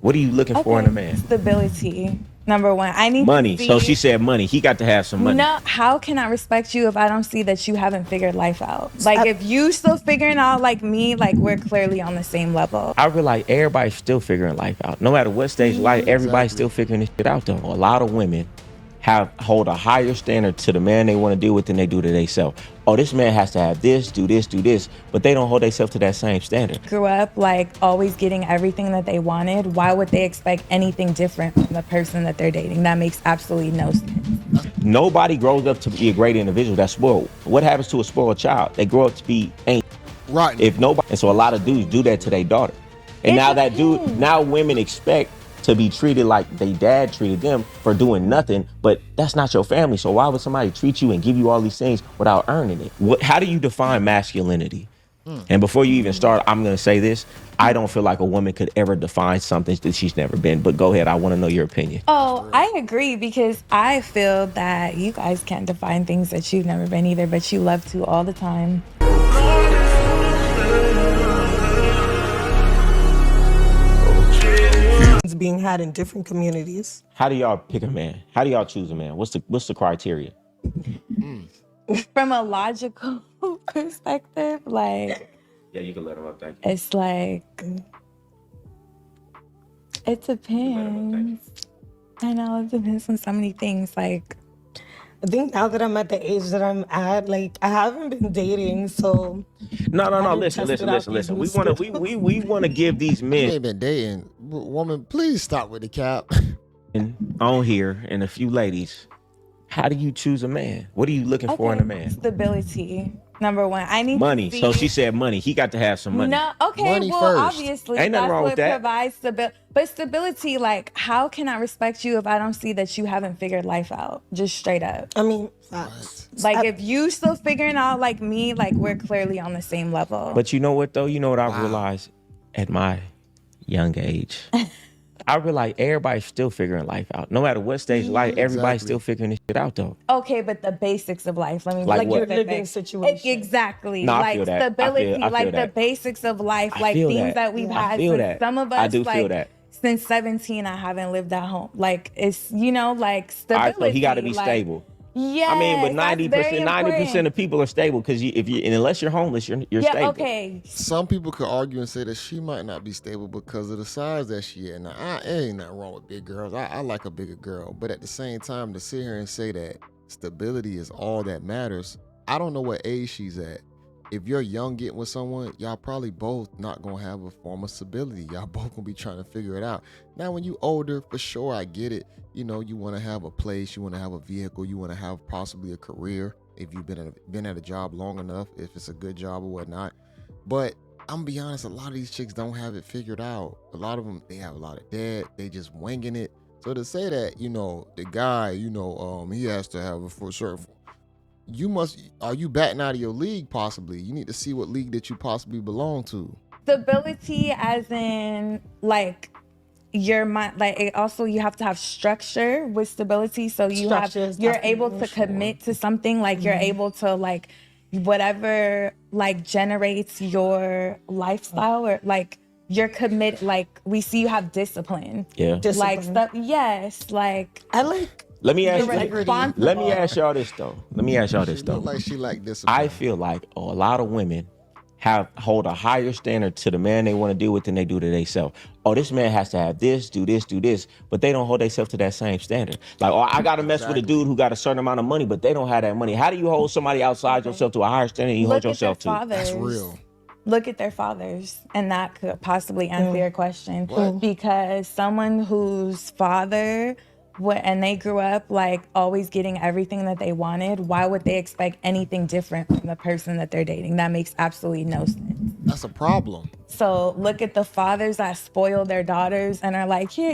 What are you looking for in a man? Stability. Number one, I need Money. to see. So she said money. He got to have some money. No, how can I respect you if I don't see that you haven't figured life out? Like, if you still figuring out like me, like we're clearly on the same level. I realize everybody's still figuring life out. No matter what stage of life, everybody's still figuring this shit out though. A lot of women hold a higher standard to the man they want to deal with than they do to themselves. Oh, this man has to have this, do this, but they don't hold themselves to that same standard. Grew up like always getting everything that they wanted. Why would they expect anything different from the person that they're dating? That makes absolutely no sense. Nobody grows up to be a great individual that's spoiled. What happens to a spoiled child? They grow up to be ain't Right. If nobody, and so a lot of dudes do that to their daughter. And now women expect to be treated like they dad treated them for doing nothing, but that's not your family. So why would somebody treat you and give you all these things without earning it? How do you define masculinity? And before you even start, I'm going to say this. I don't feel like a woman could ever define something that she's never been, but go ahead. I want to know your opinion. Oh, I agree, because I feel that you guys can't define things that you've never been either, but you love to all the time. Being had in different communities. How do y'all pick a man? How do y'all choose a man? What's the criteria? From a logical perspective, like, Yeah, you can let him up. Thank you. it's like, it depends. I know it depends on so many things. Like, I think now that I'm at the age that I'm at, like I haven't been dating, so No. Listen. We want to give these You men ain't been dating. Woman, please stop with the cap. on here and a few ladies. How do you choose a man? What are you looking for in a man? stability. Number one, I need Money. to see. So she said money. He got to have some money. No, okay, Money well, first. obviously, Ain't nothing that's wrong what with that. provides stability. But stability, like, how can I respect you if I don't see that you haven't figured life out? Just straight up. I mean, facts. Like, if you still figuring out like me, like we're clearly on the same level. But you know what though? You know what I realized at my young age? I realized everybody's still figuring life out. No matter what stage of life, everybody's still figuring this shit out though. Okay, but the basics of life. Let me Like be what? Your specific. living situation. Exactly. No, I like feel that. I feel- stability, I feel like that. the basics of life, I like feel things that. that we've I had feel since that. some of us. I do like, feel that. Since 17, I haven't lived at home. Like, it's, like All right, stability. so he got to be like, stable. Yeah, I mean, but 90% of people are stable because unless you're homeless, you're yeah, stable. okay. Some people could argue and say that she might not be stable because of the size that she at. Now, ain't nothing wrong with big girls. I like a bigger girl. But at the same time, to sit here and say that stability is all that matters, I don't know what age she's at. If you're young getting with someone, y'all probably both not going to have a form of stability. Y'all both going to be trying to figure it out. Now, when you older, for sure, I get it. You know, you want to have a place, you want to have a vehicle, you want to have possibly a career if you've been at a job long enough, if it's a good job or whatnot. But I'm gonna be honest, a lot of these chicks don't have it figured out. A lot of them, they have a lot of debt, they just winging it. So to say that, the guy, he has to have a for certain, are you batting out of your league possibly? You need to see what league that you possibly belong to. Stability as in, like, your mind, like, it also, you have to have structure with stability, so you're able to commit to something, like you're able to, like, whatever, like, generates your lifestyle, or like you're committed, like we see you have discipline. Yeah. Like stuff. Yes, like I like. Let me ask y'all this though. She look like she like discipline. I feel like a lot of women hold a higher standard to the man they want to deal with than they do to themselves. Oh, this man has to have this, do this, but they don't hold themselves to that same standard. Like, oh, I gotta mess with a dude who got a certain amount of money, but they don't have that money. How do you hold somebody outside yourself to a higher standard than you hold yourself to? That's real. Look at their fathers, and that could possibly answer your question. Because someone whose father and they grew up like always getting everything that they wanted, why would they expect anything different from the person that they're dating? That makes absolutely no sense. That's a problem. So look at the fathers that spoil their daughters and are like, here,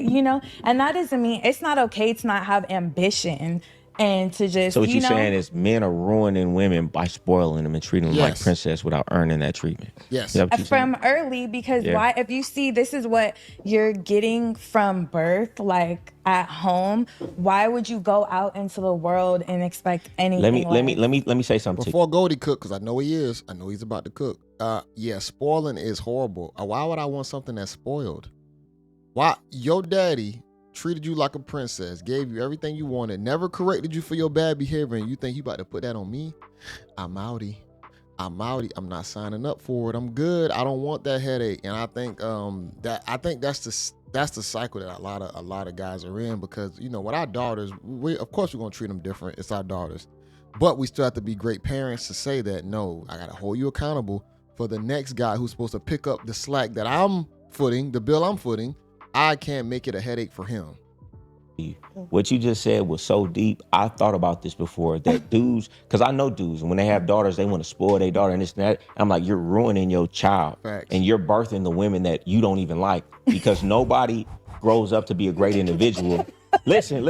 and that doesn't mean it's not okay to not have ambition and to just, So what you're saying is men are ruining women by spoiling them and treating them like Yes. princess without earning that treatment. Yes. Is that what you're saying? from early, because Yeah. why, if you see this is what you're getting from birth, like at home, why would you go out into the world and expect anything? Let me say something to you. Before Goldie cook, because I know he is. I know he's about to cook. Yeah, spoiling is horrible. Why would I want something that's spoiled? Why your daddy treated you like a princess, gave you everything you wanted, never corrected you for your bad behavior, and you think he about to put that on me? I'm outie. I'm not signing up for it. I'm good. I don't want that headache. And I think that's the cycle that a lot of guys are in, because you know, with our daughters, we of course we're gonna treat them different. It's our daughters, but we still have to be great parents to say that no, I gotta hold you accountable for the next guy who's supposed to pick up the slack that I'm footing, the bill I'm footing. I can't make it a headache for him. What you just said was so deep. I thought about this before, that dudes, because I know dudes, when they have daughters, they want to spoil their daughter and this and that. I'm like, you're ruining your child. Facts. And you're birthing the women that you don't even like, because nobody grows up to be a great individual. Listen,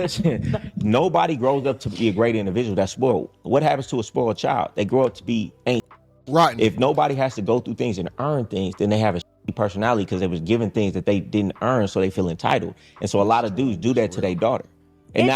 nobody grows up to be a great individual that's spoiled. What happens to a spoiled child? They grow up to be ain't. Right. If nobody has to go through things and earn things, then they have a personality, because they was given things that they didn't earn, so they feel entitled. And so a lot of dudes do that to their daughter. And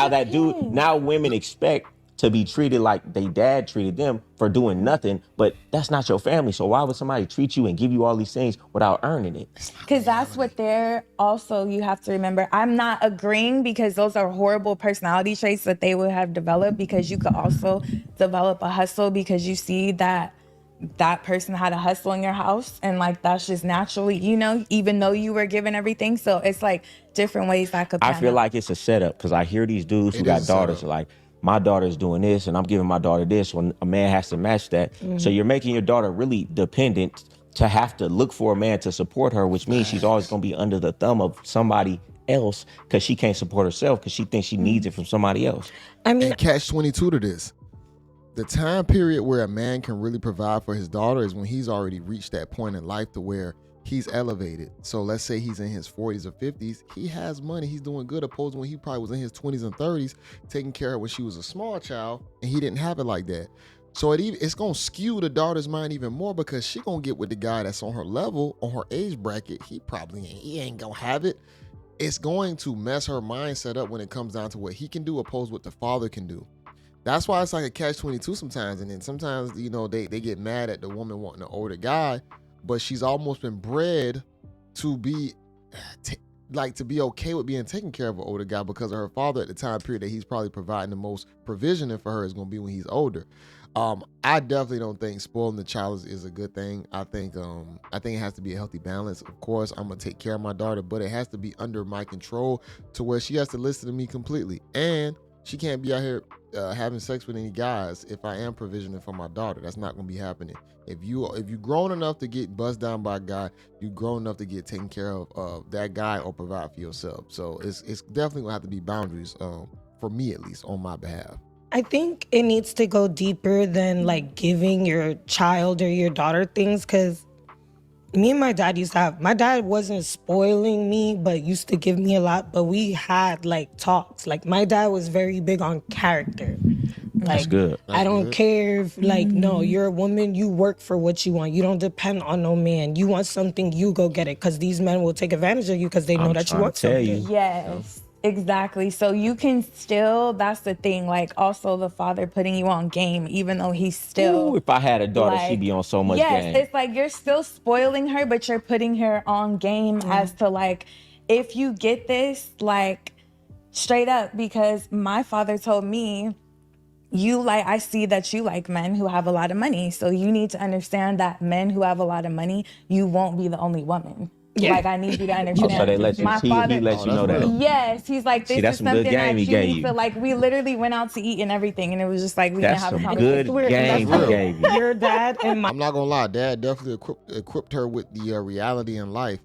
now women expect to be treated like they dad treated them for doing nothing, but that's not your family. So why would somebody treat you and give you all these things without earning it? Because that's what they're also, you have to remember, I'm not agreeing, because those are horrible personality traits that they would have developed, because you could also develop a hustle because you see that person had a hustle in your house, and like that's just naturally, you know, even though you were given everything. So it's like different ways that could pan I feel out. like it's a setup, because I hear these dudes who got daughters like, my daughter's doing this and I'm giving my daughter this, when a man has to match that. So you're making your daughter really dependent to have to look for a man to support her, which means she's always going to be under the thumb of somebody else, because she can't support herself, because she thinks she needs it from somebody else. I mean, And catch 22 to this. The time period where a man can really provide for his daughter is when he's already reached that point in life to where he's elevated. So let's say he's in his 40s or 50s. He has money. He's doing good, opposed to when he probably was in his 20s and 30s, taking care of her when she was a small child, and he didn't have it like that. So it's going to skew the daughter's mind even more, because she going to get with the guy that's on her level, on her age bracket. He ain't going to have it. It's going to mess her mindset up when it comes down to what he can do, opposed to what the father can do. That's why it's like a catch-22 sometimes. And then sometimes, you know, they get mad at the woman wanting an older guy, but she's almost been bred to be okay with being taken care of an older guy, because of her father at the time period that he's probably providing the most provision for her is going to be when he's older. I definitely don't think spoiling the child is a good thing. I think it has to be a healthy balance. Of course, I'm gonna take care of my daughter, but it has to be under my control to where she has to listen to me completely, and she can't be out here having sex with any guys if I am provisioning for my daughter. That's not gonna be happening. If you grown enough to get buzzed down by a guy, you grown enough to get taken care of that guy or provide for yourself. So it's definitely gonna have to be boundaries, for me at least, on my behalf. I think it needs to go deeper than like giving your child or your daughter things, because me and my dad my dad wasn't spoiling me, but used to give me a lot, but we had like talks. Like my dad was very big on character. Like, That's good. I don't care if no, you're a woman, you work for what you want. You don't depend on no man. You want something, you go get it, because these men will take advantage of you because they know that you want something. Yes. Exactly. So you can still, that's the thing, like also the father putting you on game, even though he's still. Ooh, if I had a daughter, she'd be on so much game. Yes, it's like you're still spoiling her, but you're putting her on game as to like, if you get this, like straight up, because my father told me, I see that you like men who have a lot of money. So you need to understand that men who have a lot of money, you won't be the only woman. Yeah. Like, I need you to understand. Oh, so they let you, he let you know that. Yes, he's like, this is something that you need to, like, we literally went out to eat and everything, and it was just like, we didn't have a conversation. That's some good game he gave you. Your dad and I'm not gonna lie, dad definitely equipped her with the reality in life.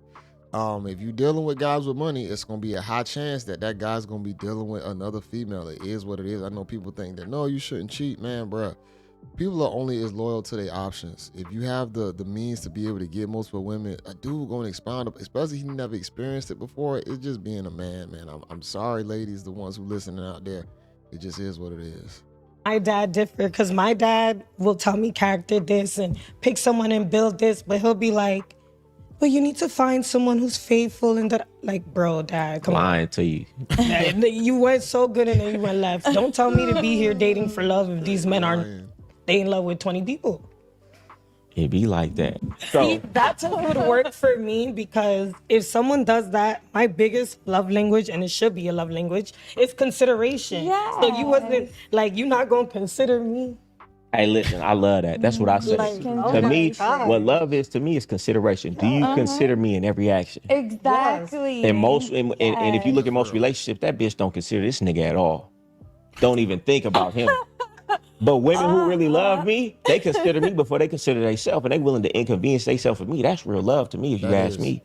If you're dealing with guys with money, it's gonna be a high chance that guy's gonna be dealing with another female. It is what it is. I know people think that, no, you shouldn't cheat, man, bruh. People are only as loyal to their options. If you have the means to be able to get multiple women, a dude going to expound up, especially if he never experienced it before. It's just being a man. I'm sorry, ladies, the ones who listening out there. It just is what it is. My dad different, because my dad will tell me character this and pick someone and build this, but he'll be like, but you need to find someone who's faithful, and that, like, bro, dad, come lying to you. You went so good and then you went left. Don't tell me to be here dating for love if these men aren't. They in love with 20 people. It be like that. See, So that would work for me because if someone does that, my biggest love language, and it should be a love language, is consideration. So you wasn't like, you not gonna consider me. hey, listen, I love that. That's what I say. Like, To me, God. what love is to me is consideration. Do you consider me in every action? Exactly. And and if you look at most relationships, that bitch don't consider this nigga at all. Don't even think about him. But women who really love me, they consider me before they consider themselves, and they willing to inconvenience themselves for me. That's real love to me, if you ask me.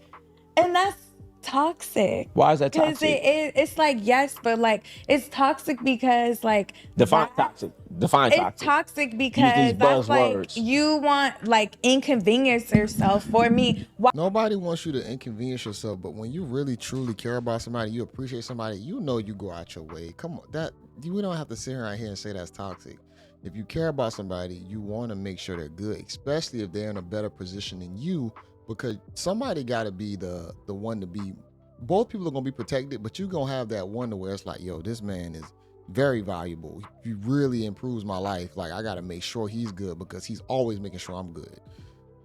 And that's toxic. Why is that Because toxic? it's like, yes, but like, it's toxic because like Define toxic. Define toxic. It's toxic Use because these that's like buzzwords. you want like inconvenience yourself. For me, Nobody wants you to inconvenience yourself, but when you really truly care about somebody, you appreciate somebody, you know you go out your way. Come on, we don't have to sit right here and say that's toxic. If you care about somebody, you want to make sure they're good, especially if they're in a better position than you, because somebody got to be the one to be. Both people are gonna be protected, but you're gonna have that one where it's like, yo, this man is very valuable. He really improves my life. Like, I gotta make sure he's good because he's always making sure I'm good.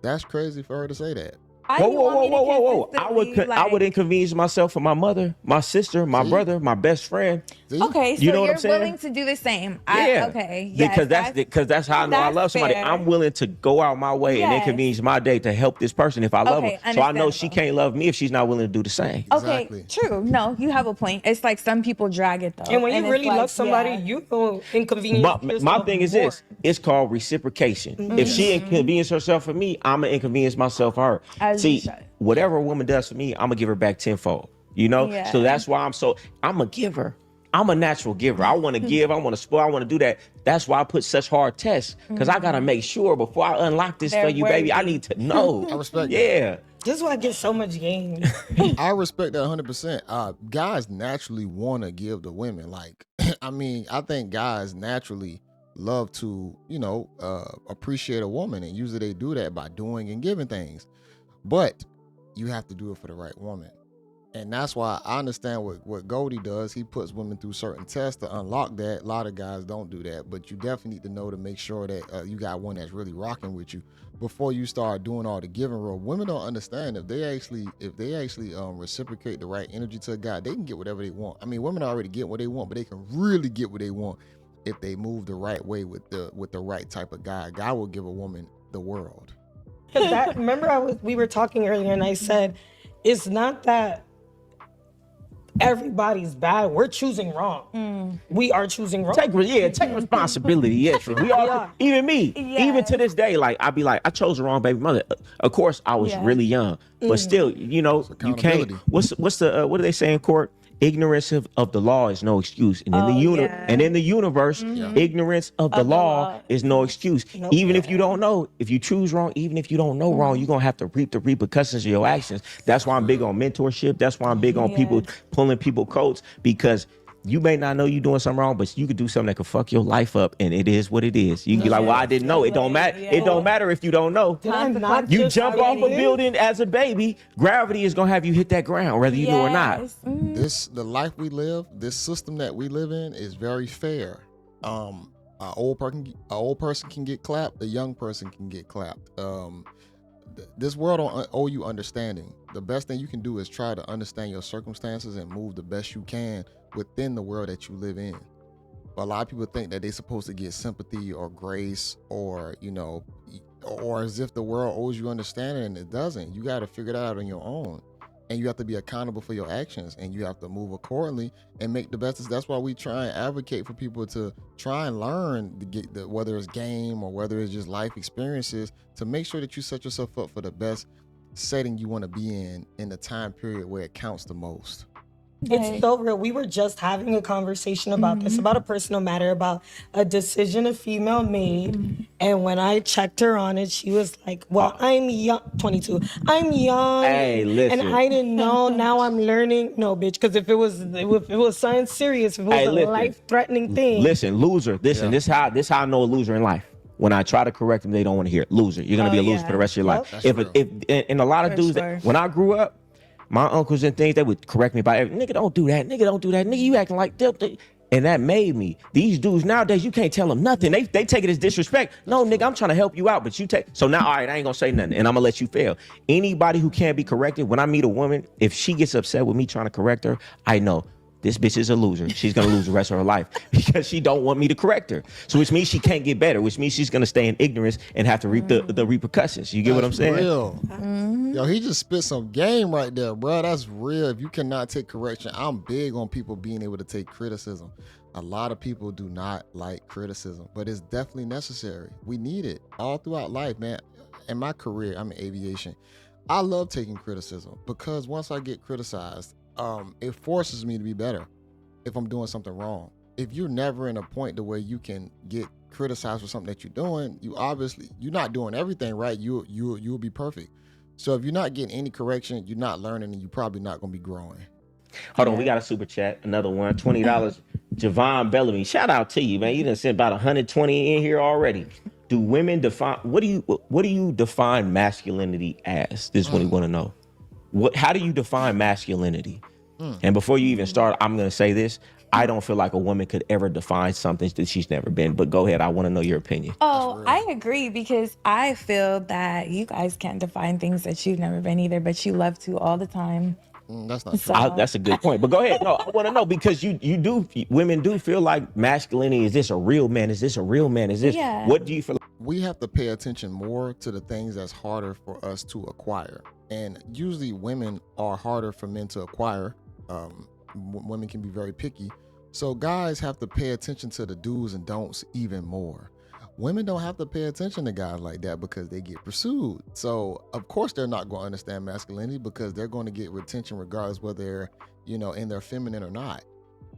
That's crazy for her to say that. Whoa. I would inconvenience myself for my mother, my sister, my brother, my best friend. See? Okay, so You know what you're I'm saying? willing to do the same. Yeah. Okay. Yes, because that's how I know I that's love somebody. fair. I'm willing to go out my way and Yes. inconvenience my day to help this person if I love Okay, her. So I know she understandable. can't love me if she's not willing to do the same. Okay, Exactly. true. No, you have a point. It's like some people drag it though. And when you it's really like, love somebody, yeah. you gonna inconvenience My yourself thing is more. this: it's called reciprocation. If she inconvenience herself for me, I'm gonna inconvenience myself for her. As you See, should. whatever a woman does for me, I'm gonna give her back tenfold. You know, Yeah. so that's why I'm a giver. I'm a natural giver. I want to give. I want to spoil. I want to do that. That's why I put such hard tests because I gotta make sure before I unlock this They're for you, baby. I worthy. need to know. I respect that. Yeah. This is why I get so much game. I respect that 100%. Guys naturally want to give to women. Like, I mean, I think guys naturally love to, appreciate a woman, and usually they do that by doing and giving things. But you have to do it for the right woman. And that's why I understand what Goldie does. He puts women through certain tests to unlock that. A lot of guys don't do that, but you definitely need to know to make sure that you got one that's really rocking with you before you start doing all the giving role. Women don't understand if they actually reciprocate the right energy to a guy, they can get whatever they want. I mean, women already get what they want, but they can really get what they want if they move the right way with the right type of guy. God will give a woman the world. Remember we were talking earlier and I said, it's not that everybody's bad. We're choosing wrong. We are choosing wrong. Take responsibility. Yes, we all. Yeah. Even me. Yes. Even to this day, like I be like, I chose the wrong baby mother. Of course, I was really young, but still, you can't. accountability. What's the what do they say in court? Ignorance of the law is no excuse, and in the universe, ignorance of the law is no excuse. Nope. Even if you don't know, if you choose wrong, even if you don't know wrong, you're gonna have to reap the repercussions of your actions. That's why I'm big on mentorship. That's why I'm big on people pulling people coats, because you may not know you're doing something wrong, but you could do something that could fuck your life up, and it is what it is. You can be like, well, I didn't know. It don't matter. Yeah. It don't matter if you don't know. Did I not You just jump off a already- building as a baby, gravity is gonna have you hit that ground, whether you know or not. Yes. Mhm. The life we live, this system that we live in is very fair. An old person can get clapped, a young person can get clapped. This world don't owe you understanding. The best thing you can do is try to understand your circumstances and move the best you can within the world that you live in. But a lot of people think that they're supposed to get sympathy or grace or as if the world owes you understanding, and it doesn't. You got to figure it out on your own, and you have to be accountable for your actions, and you have to move accordingly and make the best. That's why we try and advocate for people to try and learn to get whether it's game or whether it's just life experiences, to make sure that you set yourself up for the best setting you want to be in the time period where it counts the most. It's so real. We were just having a conversation about this, about a personal matter, about a decision a female made. And when I checked her on it, she was like, well, I'm young, 22. I'm young. Hey, listen. And I didn't know. Now I'm learning. No, bitch, because if it was something serious, if it was a listen. life-threatening thing. Listen, loser. Listen, this how I know a loser in life. When I try to correct them, they don't want to hear it. Loser. You're gonna be a loser for the rest of your life. That's If real. and a lot of For dudes sure. when I grew up, my uncles and things, they would correct me about everything. Nigga, don't do that. Nigga, don't do that. Nigga, you acting like that. And that made me. These dudes nowadays, you can't tell them nothing. They take it as disrespect. No, nigga, I'm trying to help you out, but you take. So now, all right, I ain't gonna say nothing, and I'm gonna let you fail. Anybody who can't be corrected, when I meet a woman, if she gets upset with me trying to correct her, I know this bitch is a loser. She's gonna lose the rest of her life because she don't want me to correct her. So which means she can't get better, which means she's gonna stay in ignorance and have to reap the repercussions. You get what I'm saying? Real. Yo, he just spit some game right there, bro. That's real. If you cannot take correction, I'm big on people being able to take criticism. A lot of people do not like criticism, but it's definitely necessary. We need it all throughout life, man. In my career, I'm in aviation. I love taking criticism because once I get criticized, it forces me to be better if I'm doing something wrong. If you're never in a point to where you can get criticized for something that you're doing, you're not doing everything right. You'll be perfect. So if you're not getting any correction, you're not learning, and you're probably not going to be growing. Hold on, we got a super chat, another one, $20. Javon Bellamy, shout out to you, man. You done sent about 120 in here already. Do women define? What do you define masculinity as? This is what we want to know. How do you define masculinity? And before you even start, I'm gonna say this. I don't feel like a woman could ever define something that she's never been. But go ahead. I want to know your opinion. Oh, I agree, because I feel that you guys can't define things that you've never been either, but you love to all the time. That's not true. That's a good point. But go ahead. No, I want to know, because women do feel like masculinity. Is this a real man? Is this a real man? Is this? Yeah. What do you feel? We have to pay attention more to the things that's harder for us to acquire. And usually women are harder for men to acquire. Women can be very picky. So guys have to pay attention to the do's and don'ts even more. Women don't have to pay attention to guys like that because they get pursued. So of course they're not going to understand masculinity because they're going to get attention regardless whether they're, in their feminine or not.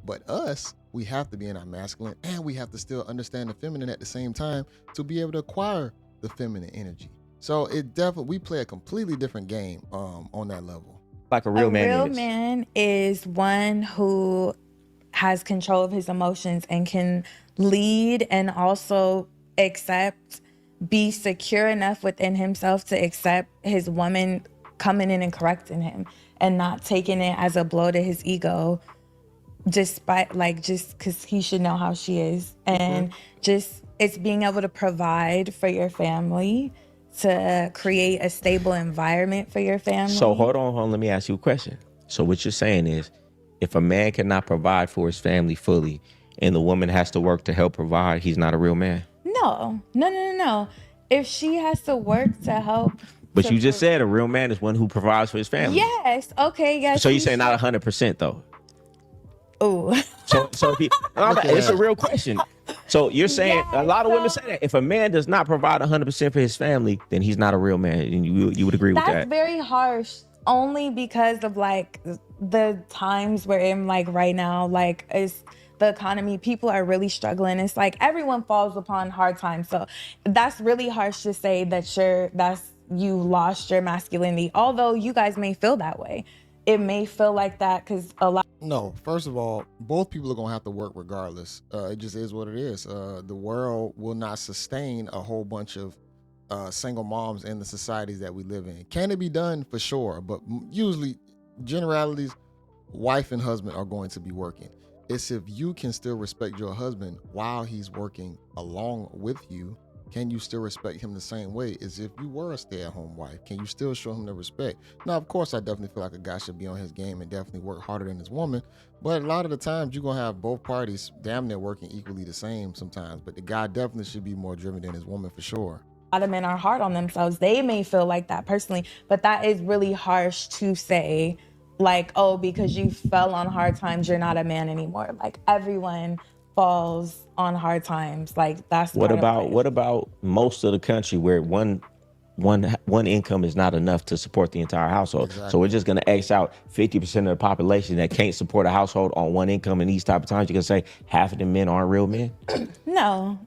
But us, we have to be in our masculine, and we have to still understand the feminine at the same time to be able to acquire the feminine energy. So we play a completely different game on that level. Like a real man. A real man is one who has control of his emotions and can lead, and also be secure enough within himself to accept his woman coming in and correcting him and not taking it as a blow to his ego, just because he should know how she is. And it's being able to provide for your family, to create a stable environment for your family. So hold on, let me ask you a question. So what you're saying is, if a man cannot provide for his family fully and the woman has to work to help provide, he's not a real man? No. If she has to work to help. But you just said a real man is one who provides for his family. Yes. Okay. Yes. So you say not 100% though? Oh. So it's a real question. So you're saying a lot of women say that if a man does not provide 100% for his family, then he's not a real man, and you would agree with that? That's very harsh, only because of the times we're in, right now, it's the economy. People are really struggling. It's everyone falls upon hard times. So that's really harsh to say that you lost your masculinity. Although you guys may feel that way, it may feel like that because a lot. No, first of all, both people are going to have to work regardless. It just is what it is. The world will not sustain a whole bunch of single moms in the societies that we live in. Can it be done? For sure. But usually, generalities, wife and husband are going to be working. It's if you can still respect your husband while he's working along with you. Can you still respect him the same way as if you were a stay-at-home wife? Can you still show him the respect? Now, of course, I definitely feel like a guy should be on his game and definitely work harder than his woman. But a lot of the times, you're going to have both parties damn near working equally the same sometimes. But the guy definitely should be more driven than his woman for sure. A lot of men are hard on themselves. They may feel like that personally, but that is really harsh to say, because you fell on hard times, you're not a man anymore. Everyone falls on hard times. That's what about most of the country where one income is not enough to support the entire household? Exactly. So we're just going to X out 50% of the population that can't support a household on one income. In these type of times, you're going to say half of the men aren't real men? No.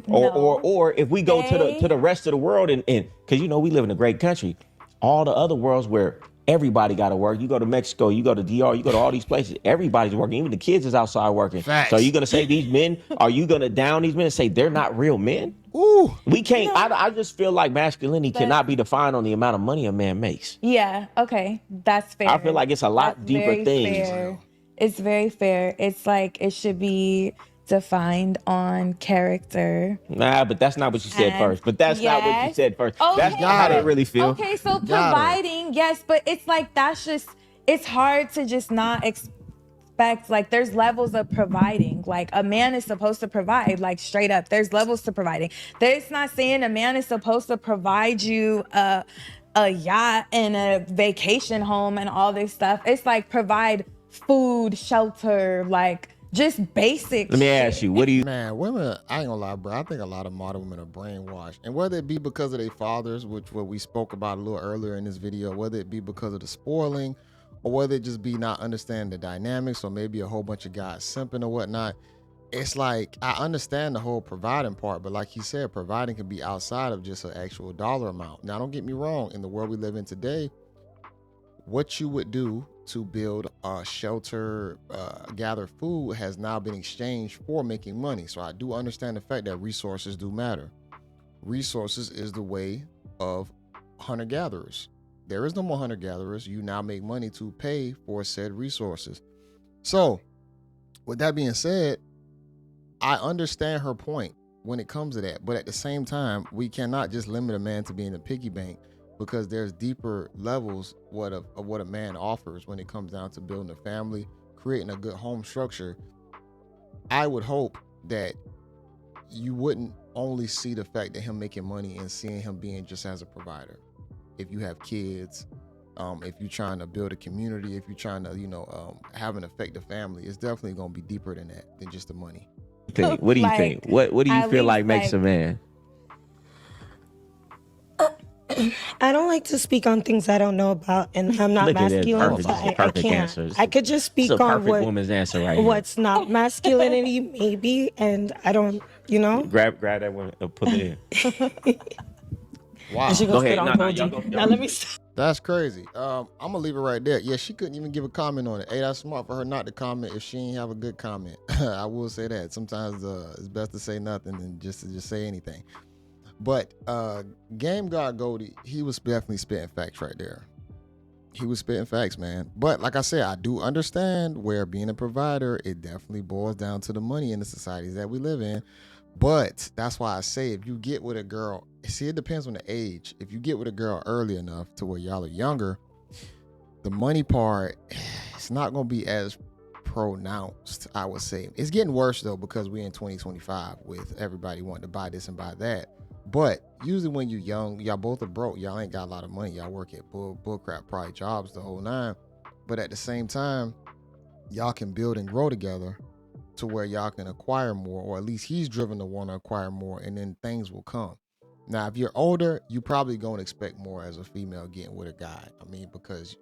Or if we go to the rest of the world, and because we live in a great country, all the other worlds where everybody got to work. You go to Mexico, you go to DR, you go to all these places, everybody's working. Even the kids is outside working. Facts. So are you going to say these men, are you going to down these men and say they're not real men? Ooh. We can't. I just feel like masculinity cannot be defined on the amount of money a man makes. Yeah, okay. That's fair. I feel like it's a lot deeper things. Fair. It's very fair. It's like it should be defined on character. Nah, but that's not what you said And first. But that's not what you yes. said first. Okay, That's not how they but- really feel. Okay, so Got her. providing, yes, but it's like that's just it's hard to just not expect, like there's levels of providing. Like a man is supposed to provide, like straight up. There's levels to providing. There's not saying a man is supposed to provide you a yacht and a vacation home and all this stuff. It's like provide food, shelter, like just basic Let me shit. ask you, what do you Man, women, I ain't gonna lie, bro. I think a lot of modern women are brainwashed. And whether it be because of their fathers, which what we spoke about a little earlier in this video, whether it be because of the spoiling, or whether it just be not understanding the dynamics, or maybe a whole bunch of guys simping or whatnot. It's like, I understand the whole providing part, but like he said, providing can be outside of just an actual dollar amount. Now, don't get me wrong. In the world we live in today, what you would do to build a shelter, gather food has now been exchanged for making money. So I do understand the fact that resources do matter. Resources is the way of hunter-gatherers. There is no more hunter-gatherers. You now make money to pay for said resources. So with that being said, I understand her point when it comes to that. But at the same time, we cannot just limit a man to being a piggy bank, because there's deeper levels of what a man offers when it comes down to building a family, creating a good home structure. I would hope that you wouldn't only see the fact that him making money and seeing him being just as a provider. If you have kids, if you're trying to build a community, if you're trying to, have an effective family, it's definitely going to be deeper than that, than just the money. What do you Like, think? What do you at feel least, like makes a like- man? I don't like to speak on things I don't know about, and I'm not Look at that. masculine, Perfect. so I Perfect can't. answer. I could just It's speak a on perfect woman's answer right here. what's not masculinity, maybe, and I don't, Grab that one and put it in. Wow. And she Go goes, ahead. "Sit on No, Goldie." y'all go. Now let me stop. That's crazy. I'm gonna leave it right there. Yeah, she couldn't even give a comment on it. Hey, that's smart for her not to comment if she ain't have a good comment. I will say that. Sometimes it's best to say nothing than just to say anything. But Game God Goldie, he was definitely spitting facts right there. He was spitting facts, man. But like I said, I do understand where being a provider, it definitely boils down to the money in the societies that we live in. But that's why I say, if you get with a girl, see, it depends on the age. If you get with a girl early enough to where y'all are younger, the money part, it's not going to be as pronounced, I would say. It's getting worse, though, because we're in 2025 with everybody wanting to buy this and buy that. But usually when you're young, y'all both are broke. Y'all ain't got a lot of money. Y'all work at bullcrap probably jobs the whole nine. But at the same time, y'all can build and grow together to where y'all can acquire more, or at least he's driven to want to acquire more, and then things will come. Now, if you're older, you probably going to expect more as a female getting with a guy. I mean, because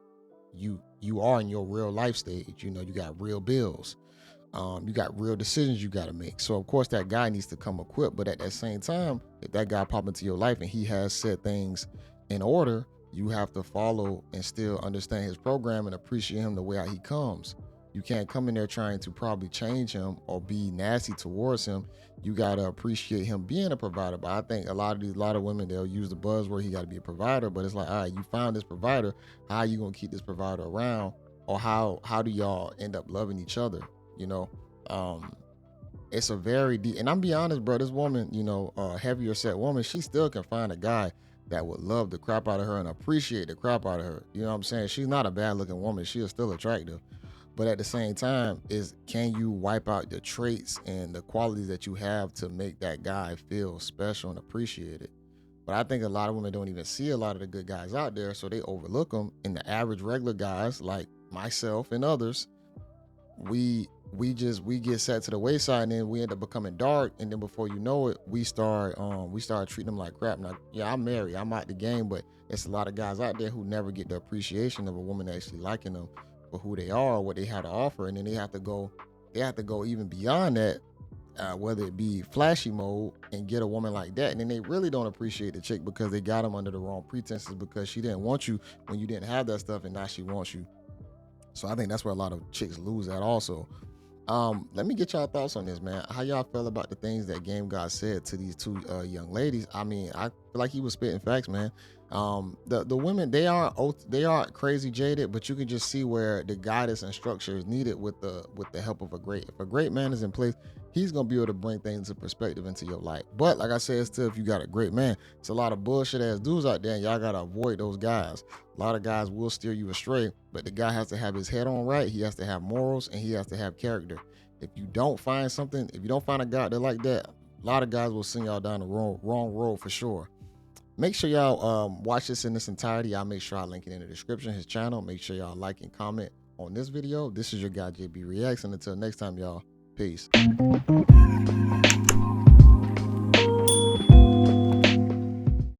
you are in your real life stage. You got real bills. You got real decisions you got to make. So, of course, that guy needs to come equipped. But at that same time, if that guy pop into your life and he has said things in order, you have to follow and still understand his program and appreciate him the way how he comes. You can't come in there trying to probably change him or be nasty towards him. You got to appreciate him being a provider. But I think a lot of women, they'll use the buzzword, he got to be a provider. But it's like, all right, you found this provider. How are you going to keep this provider around? Or how do y'all end up loving each other? It's a very deep, and I'm be honest, bro, this woman, heavier set woman, she still can find a guy that would love the crap out of her and appreciate the crap out of her. You know what I'm saying? She's not a bad looking woman. She is still attractive. But at the same time, can you wipe out the traits and the qualities that you have to make that guy feel special and appreciated? But I think a lot of women don't even see a lot of the good guys out there, so they overlook them. And the average regular guys like myself and others, we get set to the wayside, and then we end up becoming dark, and then before you know it, we start treating them like crap. Now, yeah, I'm married, I'm out the game, but there's a lot of guys out there who never get the appreciation of a woman actually liking them for who they are, what they have to offer, and then they have to go even beyond that, whether it be flashy mode and get a woman like that, and then they really don't appreciate the chick because they got them under the wrong pretenses because she didn't want you when you didn't have that stuff, and now she wants you. So I think that's where a lot of chicks lose at also. Let me get y'all thoughts on this, man. How y'all feel about the things that Game God said to these two young ladies? I mean, feel like he was spitting facts, man. The women, they aren't crazy jaded, but you can just see where the guidance and structure is needed with the help of if a great man is in place, he's gonna be able to bring things into perspective into your life. But like I said, still, if you got a great man, it's a lot of bullshit ass dudes out there, and y'all gotta avoid those guys. A lot of guys will steer you astray, but the guy has to have his head on right, he has to have morals, and he has to have character. If you don't find a guy out there like that, a lot of guys will send y'all down the wrong road for sure. Make sure y'all watch this in its entirety. I'll make sure I link it in the description, his channel. Make sure y'all like and comment on this video. This is your guy JayBReacts, and until next time, y'all, peace.